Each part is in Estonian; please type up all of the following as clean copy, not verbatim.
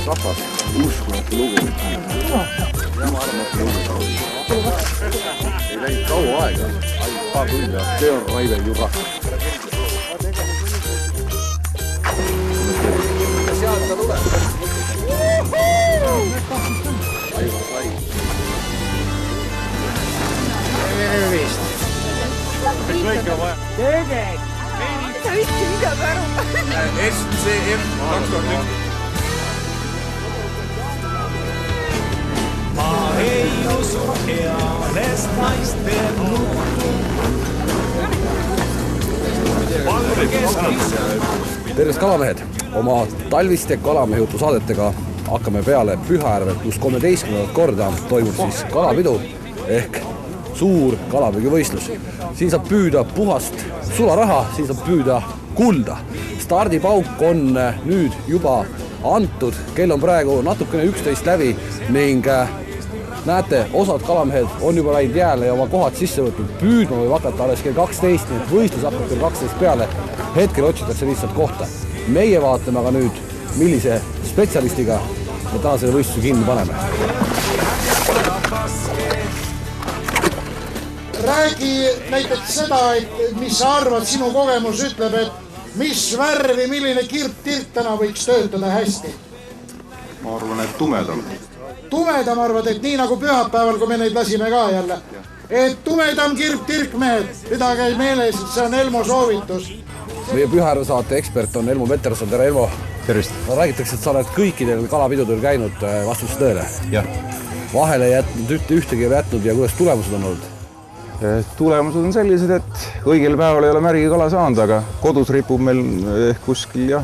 Rahvas uskumatu lugu. Ei läinud kaua aega, ainult paar tundi, see on Raive juba. Seal ta tuleb. Aiva sai. Tervist! Kõik on vaja. Töödeg! Sa võtsi midagi aru. SCM 2001. Ma ei usu eales naiste nuttu. Tervist kalamehed! Oma talviste kalamehutu saadetega hakkame peale Pühajärvel, kus 13. korda toimub siis kalapidu ehk suur kalapüügivõistlus. Siin saab püüda puhast sularaha, siin saab püüda kulda. Stardipauk on nüüd juba antud, kell on praegu natukene 11 läbi ning näete, osad kalamehed on juba läinud jääle ja oma kohad sisse võtnud. Püüdma võib hakata alles kell 12, nii et võistlus hakkab kell 12 peale. Hetkel otsitakse lihtsalt kohta. Meie vaatame aga nüüd, millise spetsialistiga me täna selle võistluse kinni paneme. Räägi näiteks seda, et mis sa arvad, sinu kogemus ütleb, et mis värvi, milline kirp-tirk täna võiks töötada hästi? Ma arvan, et tumedam. Tumedam arvad, et nii nagu pühapäeval, kui me neid lasime ka jälle. Et tumedam kirp-tirk, mehed, pidage meeles, et see on Elmo soovitus. Meie Pühajärve saate ekspert on Elmo Peterson. Tere, Elmo! Tervist! Räägitakse, et sa oled kõikidel kalapidudel käinud vastus tõele. Jah. Vahele jätnud, ühtegi jätnud ja kuidas tulemused on olnud? Tulemused on sellised, et õigel päeval ei ole märgi kala saanud, aga kodus ripub meil kuskil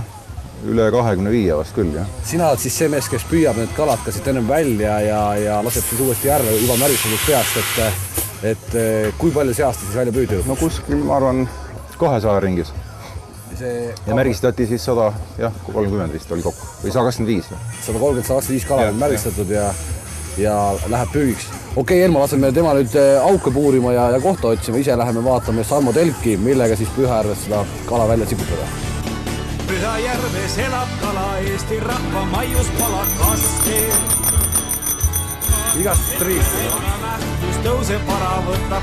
üle 25 vast küll. Sina oled siis see mees, kes püüab need kalad ka siit ennem välja ja laseb siis uuesti järve juba märgistatud peast, et kui palju see aasta siis välja püüdi? No kuskil, ma arvan, 200 ringis. Ja märgistati siis 130 vist oli kokku või 125. 130-125 kala on märgistatud ja läheb püügiks. Okei, Elmo, laseme tema nüüd auke puurima ja kohta otsima. Ise läheme vaatame Salmo telki, millega siis Pühajärves seda kala välja sikutada. Pühajärves elab kala Eesti rahva maius pala kaske. Igast triik. Nähtus tõuseb vara võtab